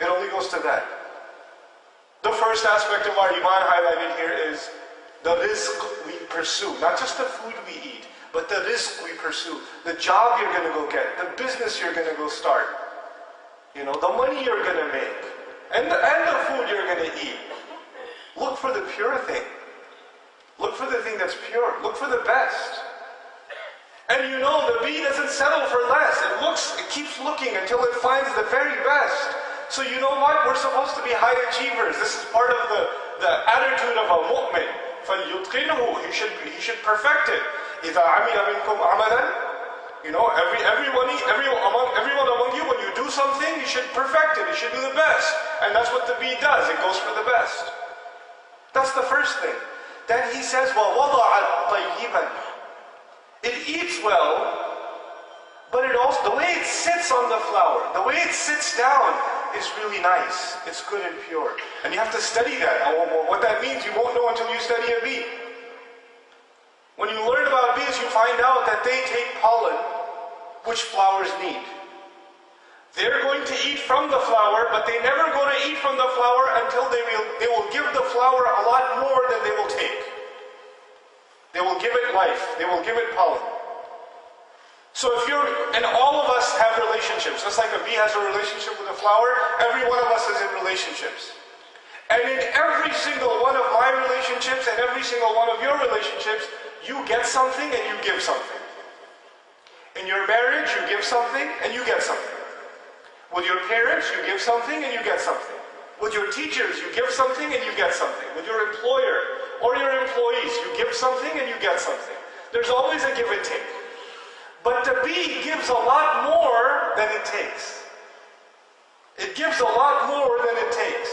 It only goes to that. The first aspect of our iman highlighted here is the rizq we pursue. Not just the food we eat, but the rizq we pursue. The job you're going to go get, the business you're going to go start. You know, the money you're going to make, and the food you're going to eat. Look for the pure thing. Look for the thing that's pure. Look for the best. And you know, the bee doesn't settle for less. It keeps looking until it finds the very best. So you know what? We're supposed to be high achievers. This is part of the attitude of a mu'min. فَلْيُتْقِنْهُ He should perfect it. إِذَا عَمِلَ مِنْكُمْ عَمَلًا You know, everyone among you, when you do something, you should perfect it. You should do the best. And that's what the bee does. It goes for the best. That's the first thing. Then he says, وَوَضَعَ طَيِّبًا It eats well, but it also, the way it sits on the flower, the way it sits down is really nice. It's good and pure. And you have to study that. What that means, you won't know until you study a bee. When you learn about bees, you find out that they take pollen, which flowers need. They're going to eat from the flower, but they never go to eat from the flower until they will give the flower a lot more than they will take. They will give it life. They will give it pollen. So and all of us have relationships. Just like a bee has a relationship with a flower, every one of us is in relationships. And in every single one of my relationships and every single one of your relationships, you get something and you give something. In your marriage, you give something and you get something. With your parents, you give something and you get something. With your teachers, you give something and you get something. With your employer or your employees, you give something and you get something. There's always a give and take. But the bee gives a lot more than it takes. It gives a lot more than it takes.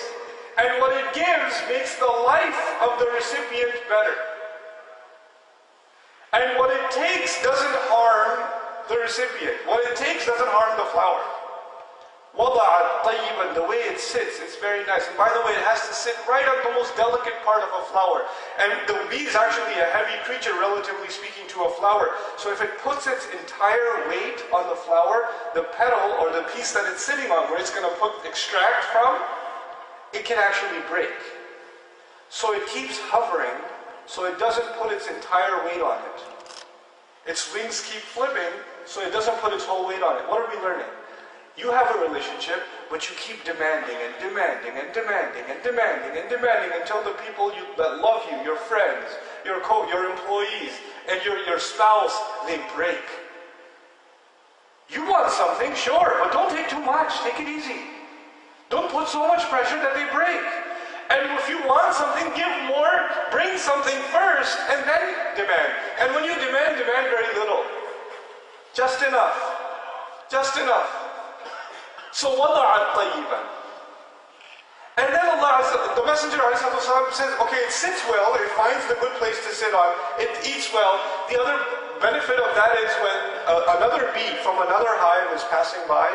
And what it gives makes the life of the recipient better. And what it takes doesn't harm the recipient. What it takes doesn't harm the flower. وَضَعَ طَيِّبًا The way it sits, it's very nice. And by the way, it has to sit right on the most delicate part of a flower. And the bee is actually a heavy creature, relatively speaking, to a flower. So if it puts its entire weight on the flower, the petal or the piece that it's sitting on, where it's going to extract from, it can actually break. So it keeps hovering, so it doesn't put its entire weight on it. Its wings keep flipping, so it doesn't put its whole weight on it. What are we learning? You have a relationship, but you keep demanding and demanding and demanding and demanding and demanding until the people that love you, your friends, your employees, and your spouse, they break. You want something, sure, but don't take too much. Take it easy. Don't put so much pressure that they break. And if you want something, give more, bring something first, and then demand. And when you demand very little. Just enough. Just enough. So وَضَعَ طَيِّبًا And then the Messenger says, okay, it sits well, it finds the good place to sit on, it eats well. The other benefit of that is when another bee from another hive is passing by,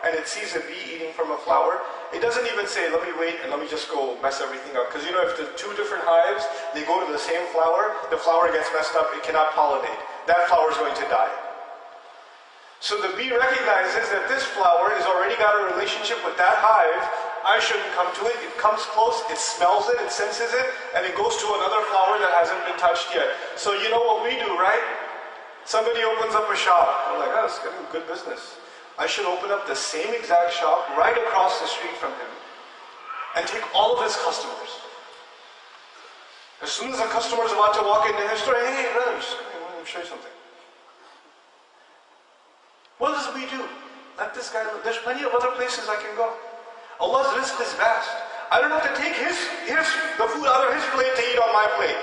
and it sees a bee eating from a flower, it doesn't even say, let me wait and let me just go mess everything up. Because you know, if the two different hives, they go to the same flower, the flower gets messed up, it cannot pollinate. That flower is going to die. So the bee recognizes that this flower has already got a relationship with that hive. I shouldn't come to it. It comes close, it smells it, it senses it, and it goes to another flower that hasn't been touched yet. So you know what we do, right? Somebody opens up a shop. We're like, oh, it's getting good business. I should open up the same exact shop right across the street from him and take all of his customers. As soon as a customer is about to walk into his store, hey, brother, just come here, let me show you something. What does we do? Let this guy look. There's plenty of other places I can go. Allah's rizq is vast. I don't have to take the food out of his plate to eat on my plate.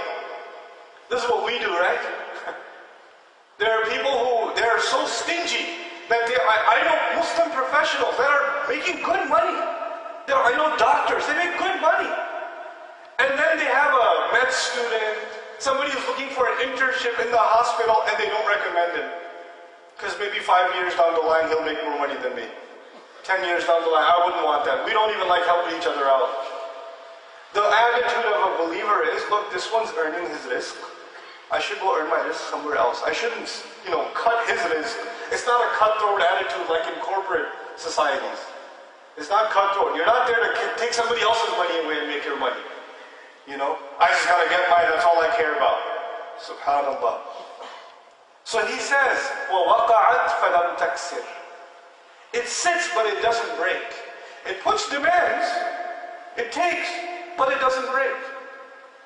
This is what we do, right? There are people who, they are so stingy that I know Muslim professionals that are making good money. I know doctors, they make good money. And then they have a med student, somebody who's looking for an internship in the hospital, and they don't recommend him. Because maybe 5 years down the line, he'll make more money than me. 10 years down the line, I wouldn't want that. We don't even like helping each other out. The attitude of a believer is, look, this one's earning his rizq. I should go earn my rizq somewhere else. I shouldn't, cut his rizq. It's not a cutthroat attitude like in corporate societies. It's not cutthroat. You're not there to take somebody else's money away and make your money. You know, I just gotta get mine, that's all I care about. Subhanallah. So he says, وَوَقَعَتْ فَلَمْ تَكْسِرْ. It sits, but it doesn't break. It puts demands. It takes, but it doesn't break.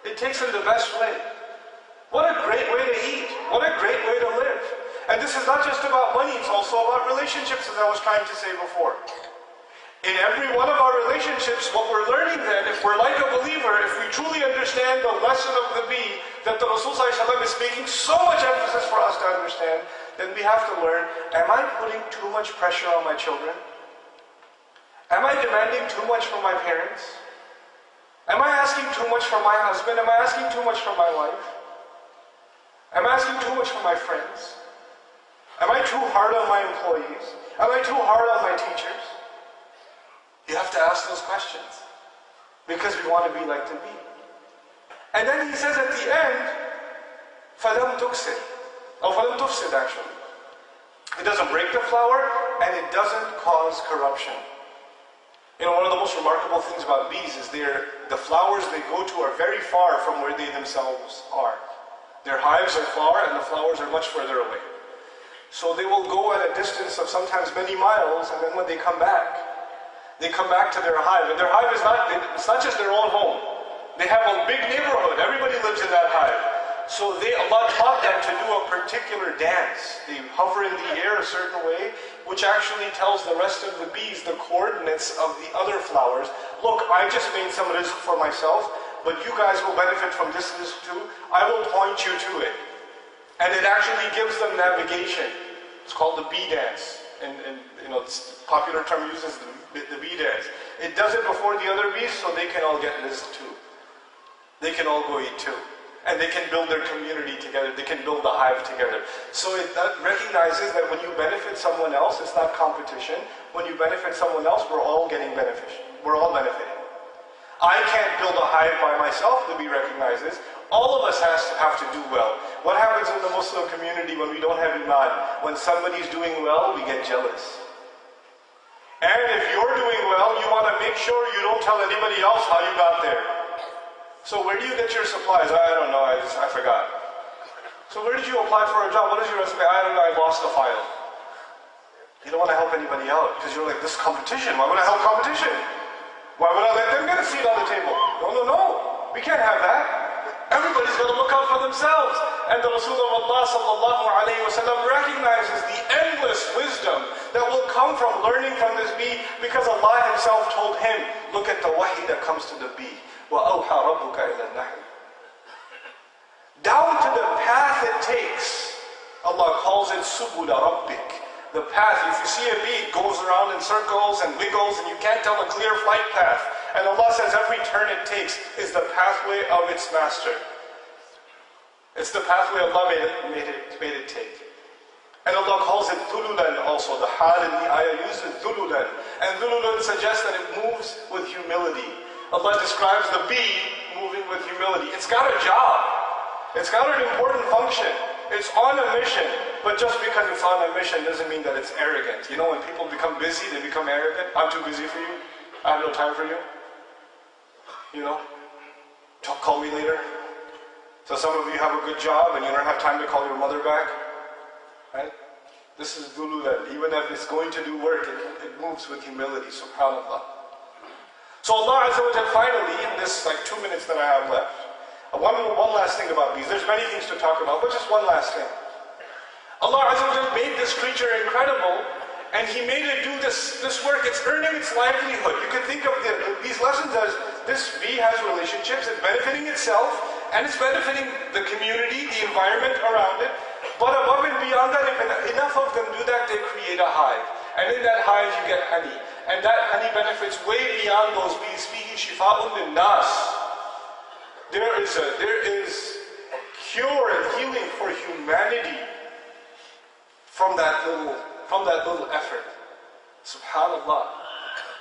It takes in the best way. What a great way to eat. What a great way to live. And this is not just about money, it's also about relationships, as I was trying to say before. In every one of our relationships, what we're learning then, if we're like a believer, if we truly understand the lesson of the bee that the Rasul ﷺ is making so much emphasis for us to understand, then we have to learn, am I putting too much pressure on my children? Am I demanding too much from my parents? Am I asking too much from my husband? Am I asking too much from my wife? Am I asking too much from my friends? Am I too hard on my employees? Am I too hard on my teachers? You have to ask those questions because we want to be like the bee. And then he says at the end, فَلَمْ تُكْسِرْ, or فَلَمْ تُفْسِدْ actually. It doesn't break the flower and it doesn't cause corruption. You know, one of the most remarkable things about bees is the flowers they go to are very far from where they themselves are. Their hives are far and the flowers are much further away. So they will go at a distance of sometimes many miles, and then when they come back to their hive. And their hive is it's not just their own home. They have a big neighborhood. Everybody lives in that hive. So Allah taught them to do a particular dance. They hover in the air a certain way, which actually tells the rest of the bees the coordinates of the other flowers. Look, I just made some rizq for myself, but you guys will benefit from this rizq too. I will point you to it. And it actually gives them navigation. It's called the bee dance. And you know, it's a popular term uses the bee dance. It does it before the other bees so they can all get rizq too. They can all go eat too. And they can build their community together. They can build the hive together. So it recognizes that when you benefit someone else, it's not competition. When you benefit someone else, we're all getting beneficial. We're all benefiting. I can't build a hive by myself, the bee recognizes. All of us have to do well. What happens in the Muslim community when we don't have iman? When somebody's doing well, we get jealous. And if you're doing well, you want to make sure you don't tell anybody else how you got there. So where do you get your supplies? I don't know, I forgot. So where did you apply for a job? What is your resume? I don't know, I lost the file. You don't want to help anybody out because you're like, this competition, why would I help competition? Why would I let them get a seat on the table? No, we can't have that. Everybody's got to look out for themselves. And the Rasul of Allah sallallahu alayhi wa sallam recognizes the endless wisdom that will come from learning from this bee because Allah Himself told him, look at the wahi that comes to the bee. وَأَوْحَى رَبُّكَ إِلَى النَّحْلِ. Down to the path it takes. Allah calls it سُبُلَ رَبِّكَ. The path, if you see a bee, it goes around in circles and wiggles and you can't tell a clear flight path. And Allah says every turn it takes is the pathway of its master. It's the pathway Allah made it take. And Allah calls it dhululan also. The hal in the ayah uses dhululan. And dhululan suggests that it moves with humility. Allah describes the bee moving with humility. It's got a job. It's got an important function. It's on a mission. But just because it's on a mission doesn't mean that it's arrogant. You know, when people become busy, they become arrogant. I'm too busy for you. I have no time for you. You know, call me later. So some of you have a good job and you don't have time to call your mother back. Right? This is dhululan. Even if it's going to do work, it moves with humility. Subhanallah. So Allah Azza wa Jal finally, in this 2 minutes that I have left, one last thing about bees. There's many things to talk about, but just one last thing. Allah Azza wa Jal made this creature incredible, and He made it do this work. It's earning its livelihood. You can think of these lessons as this bee has relationships, it's benefiting itself, and it's benefiting the community, the environment around it. But above and beyond that, if enough of them do that, they create a hive. And in that hive you get honey. And that honey benefits way beyond those bees. Fihi shifa'un lin-nas. There is cure and healing for humanity from that little effort. Subhanallah.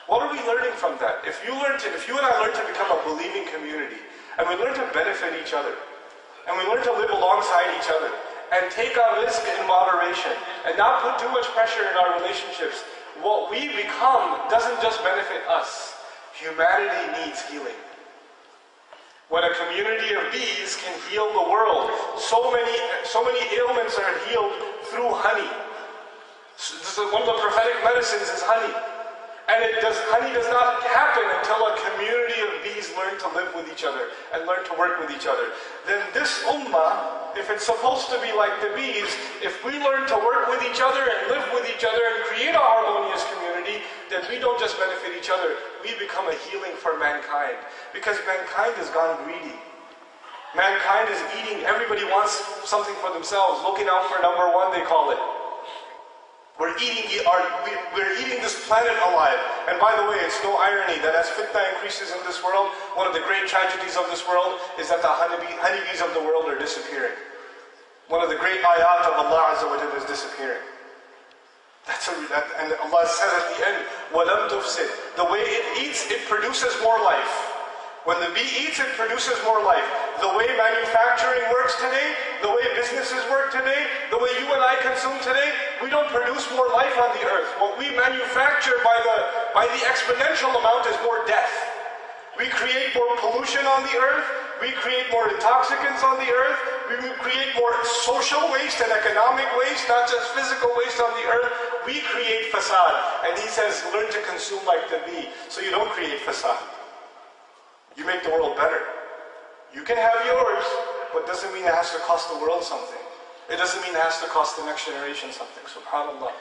What are we learning from that? If you and I learn to become a believing community, and we learn to benefit each other, and we learn to live alongside each other, and take our risk in moderation, and not put too much pressure in our relationships, what we become doesn't just benefit us. Humanity needs healing. When a community of bees can heal the world, so many ailments are healed through honey. One of the prophetic medicines is honey. And honey does not happen until a community of bees learn to live with each other and learn to work with each other. Then this ummah, if it's supposed to be like the bees, if we learn to work with each other and live with each other and create a harmonious community, then we don't just benefit each other, we become a healing for mankind. Because mankind has gone greedy. Mankind is eating, everybody wants something for themselves, looking out for number one, they call it. We're eating this planet alive. And by the way, it's no irony that as fitna increases in this world, one of the great tragedies of this world is that the honeybees of the world are disappearing. One of the great ayat of Allah Azza wa Jalla is disappearing. And Allah says at the end, وَلَمْ تُفْسِدْ. The way it eats, it produces more life. When the bee eats, it produces more life. The way manufacturing works today, the way businesses work today, the way you and I consume today, we don't produce more life on the earth. What we manufacture by the exponential amount is more death. We create more pollution on the earth, we create more intoxicants on the earth, we create more social waste and economic waste, not just physical waste on the earth. We create fasad. And he says, learn to consume like the bee, so you don't create fasad. You make the world better. You can have yours, but doesn't mean it has to cost the world something. It doesn't mean it has to cost the next generation something. SubhanAllah.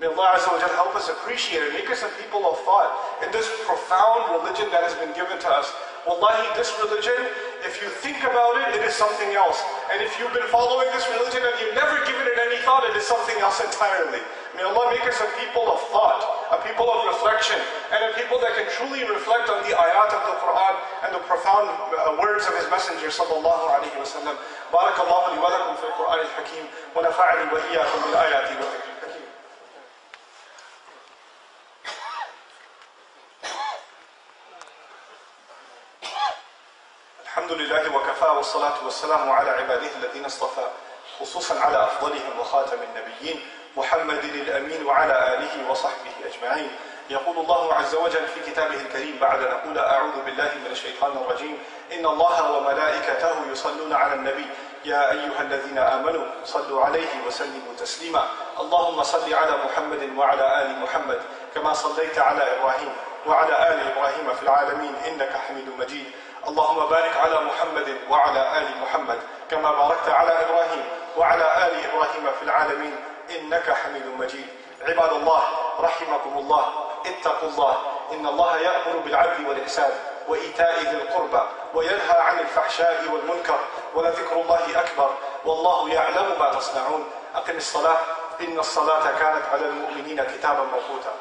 May Allah Azza wa Jalla help us appreciate it, make us a people of thought in this profound religion that has been given to us. Wallahi, this religion, if you think about it, it is something else. And if you've been following this religion and you've never given it any thought, it is something else entirely. May Allah make us a people of thought, a people of reflection, and a people that can truly reflect on the ayat of the Quran and the profound words of His Messenger sallallahu alayhi wa sallam. Barakallahu li wa lakum fil Quran al-Hakim, wa nafa'ani wa iyyakum bil ayati wa dhikri al-Hakim. الحمد لله وكفى والصلاة والسلام على عباده الذين اصطفى خصوصا على أفضلهم وخاتم النبيين محمد الأمين وعلى آله وصحبه أجمعين. يقول الله عز وجل في كتابه الكريم بعد أن نقول أعوذ بالله من الشيطان الرجيم إن الله وملائكته يصلون على النبي يا أيها الذين آمنوا صلوا عليه وسلموا تسليما اللهم صل على محمد وعلى آل محمد كما صليت على إبراهيم وعلى آل إبراهيم في العالمين إنك حميد مجيد اللهم بارك على محمد وعلى آل محمد كما باركت على إبراهيم وعلى آل إبراهيم في العالمين إنك حميد مجيد. عباد الله رحمكم الله اتقوا الله إن الله يأمر بالعدل والإحسان وإيتاء ذي القربى وينهى عن الفحشاء والمنكر ولذكر الله أكبر والله يعلم ما تصنعون. أقم الصلاة إن الصلاة كانت على المؤمنين كتابا موقوتا.